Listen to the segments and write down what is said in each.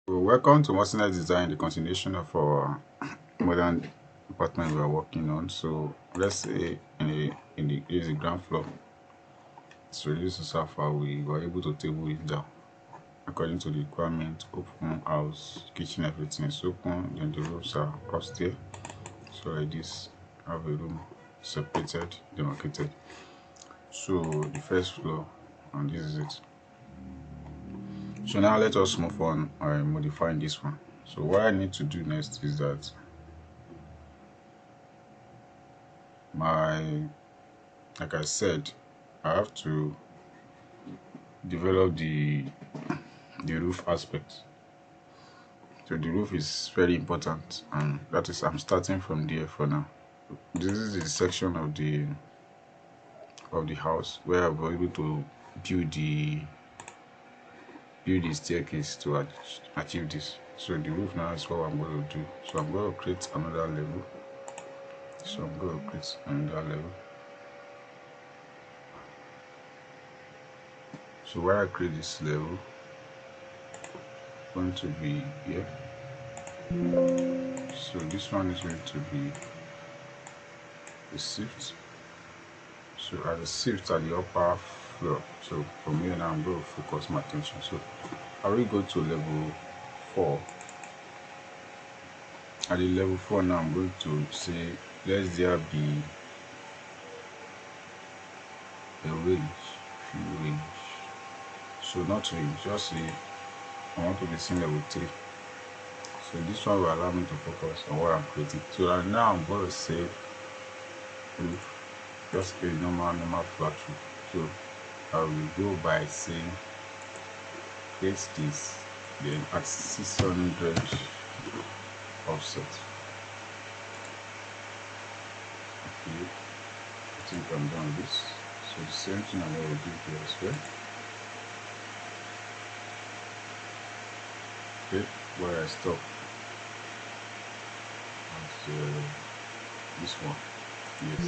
So welcome to Mosinite Design, the continuation of our modern apartment we are working on. So let's say in the ground floor. So this is how far we were able to table it down according to the requirement. Open house, kitchen, everything is open. Then the roofs are upstairs. So like this, have a room separated, demarcated. So the first floor, and this is it. So now let us move on and modifying this one. So what I need to do next is that like I said, I have to develop the roof aspect. So the roof is very important, and that is I'm starting from there for now. This is the section of the house where I was able to build the staircase to achieve this. So the roof now is what I'm going to do. So I'm going to create another level. So I'm going to create another level. So where I create this level, going to be here. So this one is going to be the shift. So at the shift at the upper floor. So from here now I'm going to focus my attention. So I will go to level 4. At the level 4 now I'm going to say let there be a range. So not range, just say I want to be seeing level 3. So this one will allow me to focus on what I'm creating. So right now I'm going to say roof, just a normal flat roof. So I will go by saying create this, then at 600 offset. Okay, I think I'm done with this. So the same thing I'm going to do here as well. Okay, where I stop at this one. Yes,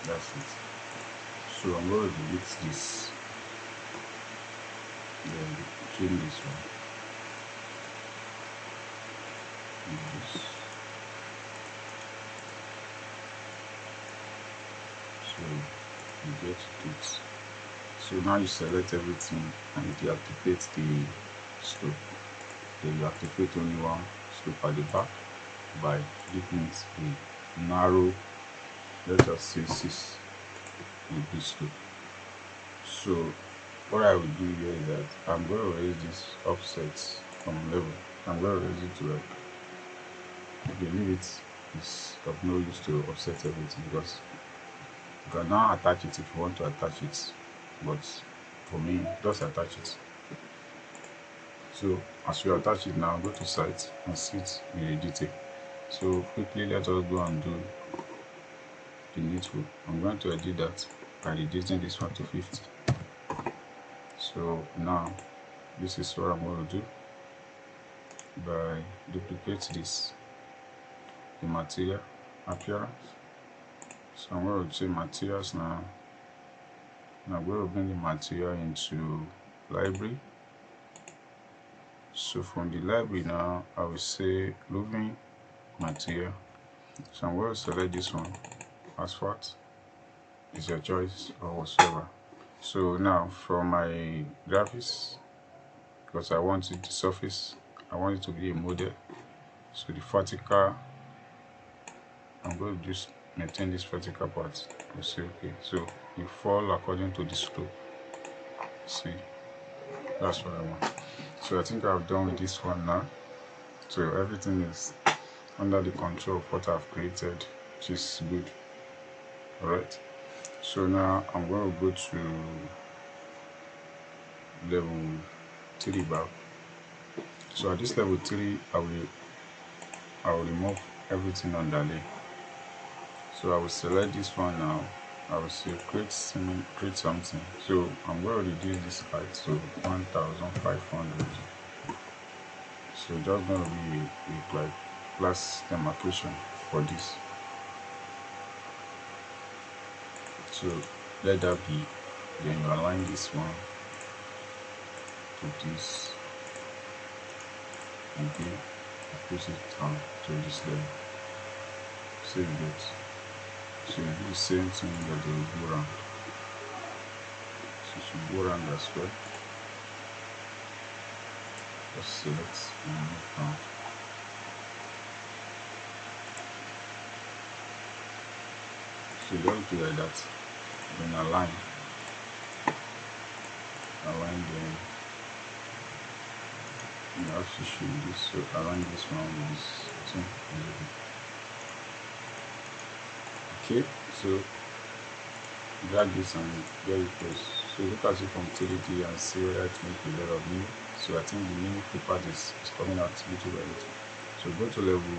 that's it. So I'm going to delete this, then change this one. This. So you get it. So now you select everything and you activate the slope. Then you activate only one slope at the back by giving it a narrow, let us say 6 degree slope. So what I will do here is that I'm going to raise this offset from level. I'm going to raise it to like, I believe it is of no use to offset everything because you can now attach it if you want to attach it, but for me just attach it. So as you attach it now, go to site and see it in the detail. So quickly let us go and do the needful. I'm going to edit that by reducing this one to 50. So now this is what I'm going to do by duplicate this, the material appearance. So I'm going to change materials now. And I'm going to bring the material into library. So from the library now, I will say roofing material. So I'm going to select this one, asphalt. It's your choice or whatsoever. So now from my graphics, because I want it the surface, I want it to be a model. So the vertical, I'm going to just maintain this vertical part. You see, okay. So you fall according to the slope. See, that's what I want. So I think I've done with this one now. So everything is under the control of what I've created, which is good. Alright. So now I'm going to go to level 3 back. So at this level 3, I will remove everything underlay. So I will select this one now. I will say create something. So I'm going to reduce this height to 1500. So just going to be with like class demarcation for this. So let that be. Then you align this one to this. again push it down to this level. So you get, so you do the same thing that they will go around. So you should go around as well. Just select and move down. So you just do like that. Then align the, you have to show this, so align this one with this thing. Okay, so drag this and get it close. So look at it from 3D and see whether it makes a lot of mini. So I think the mini paper is coming out little by little. So go to level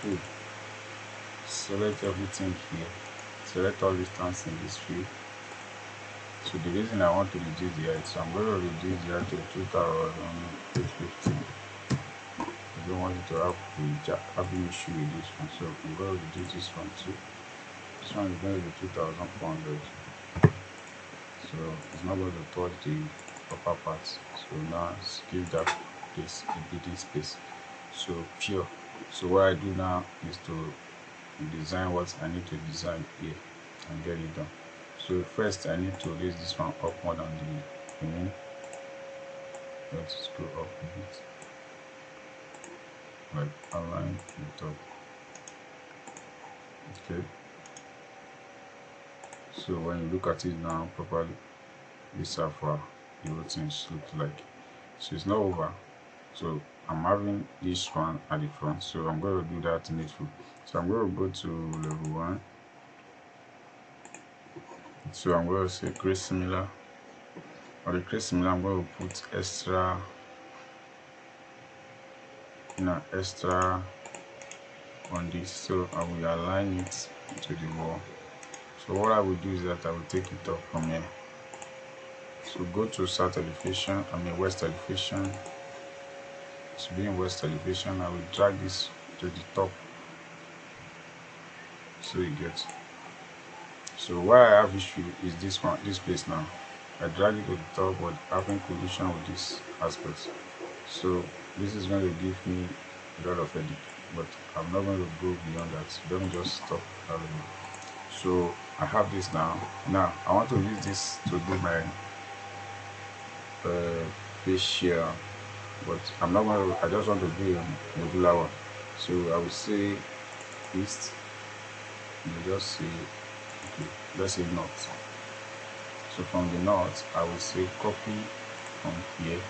2. Select everything here. Select all distance in this field. So the reason I want to reduce the height, so I'm going to reduce the height to 2,850. I don't want it to have an issue with this one, so I'm going to reduce this one too. This one is going to be 2,400. So it's not going to touch the upper part. So now give that place a breathing space. So pure. So what I do now is to design what I need to design here and get it done. So first I need to raise this one up more than the main. Let's go up a bit, like align the top. Okay. So when you look at it now properly, this is how far the whole thing looks like. So it's not over. So I'm having this one at the front, so I'm going to do that needful. So I'm going to go to level 1. So I'm going to say create similar. On the create similar, I'm going to put extra, extra on this, so I will align it to the wall. So what I will do is that I will take it up from here. So go to south elevation, west elevation. To be in west elevation, I will drag this to the top. So you get. So why I have issue is this one, this place now. I drag it to the top, but having collision with this aspect. So this is going to give me a lot of headache, but I'm not going to go beyond that. Let me just stop. So I have this now. Now I want to use this to do my facial, but I'm not going to. I just want to do a modular one. So I will say east. You just say, okay, let's say north. So from the north, I will say copy from here.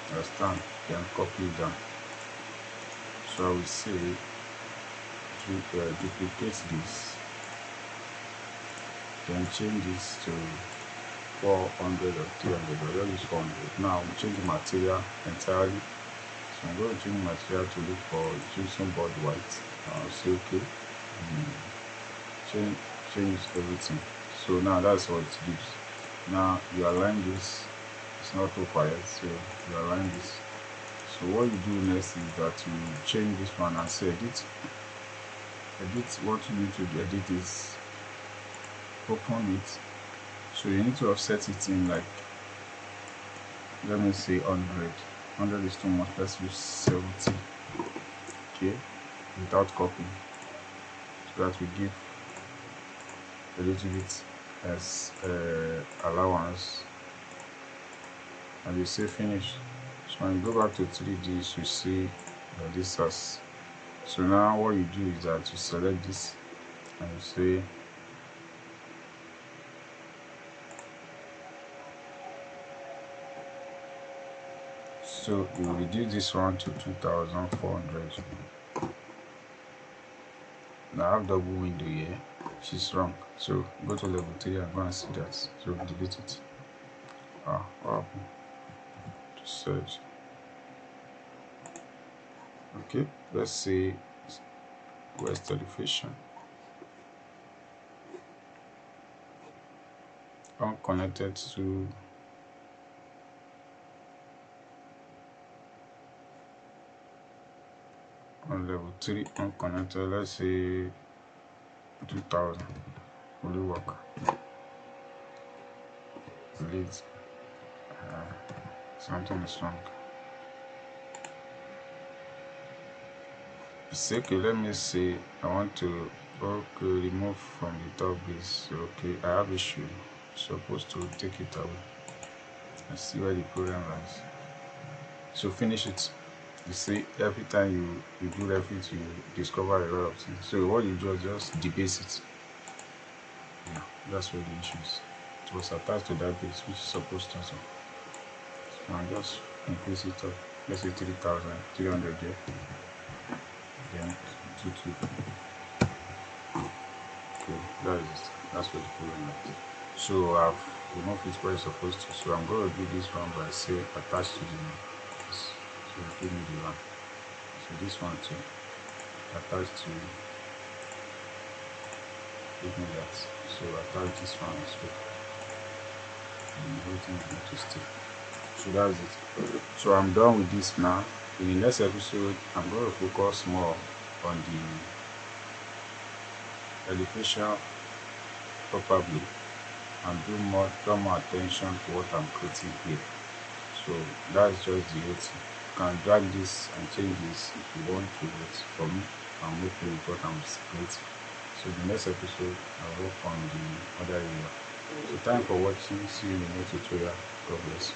Understand? Then copy down. So I will say duplicate this, then change this to 400 or 300, or just 400. Now we change the material entirely. So I'm going to change the material to look for gypsum board white. I'll say okay. Change everything. So now that's what it gives. Now you align this. It's not too quiet, so you align this. So what you do next is that you change this one and say edit. What you need to edit is open it. So you need to offset it in, like, let me say 100. 100 is too much. Let's use 70. Okay, without copying, so that we give a little bit as allowance. And you say finish. So when you go back to 3D, you see that this has. So now what you do is that you select this and you say so you will reduce this one to 2,400. Now I have double window here, which is wrong. So go to level 3 and go and see that. So delete it. What happened? Just search. Okay, let's see west elevation. I'm connected to on level 3 unconnected. Let's say 2000 will it work? Delete. Something is wrong. It's okay. Let me see. I want to remove from the top base. Okay, I have issue. Supposed to take it away. Let's see where the problem lies. So finish it. You see, every time you do Revit, you discover a lot of things. So what you do is just debase it. Yeah, that's where the issue is. It was attached to that base, which is supposed to. So I'll just increase it up. Let's say 3,300 there. Then 2. Okay, that is it. That's where the problem is. So I've removed it where it's supposed to. So I'm going to do this one by say attached to the this. So give me the one. So this one too. Attached to, give me that. So attach this one as well. And everything is going to stay. So that's it. So I'm done with this now. In the next episode, I'm going to focus more on the elevation probably, and draw more attention to what I'm creating here. So that's just the whole thing. You can drag this and change this if you want to, but for me, I'm okay with what I'm creating. So the next episode, I'll work on the other area. So thanks for watching. See you in the next tutorial. God bless.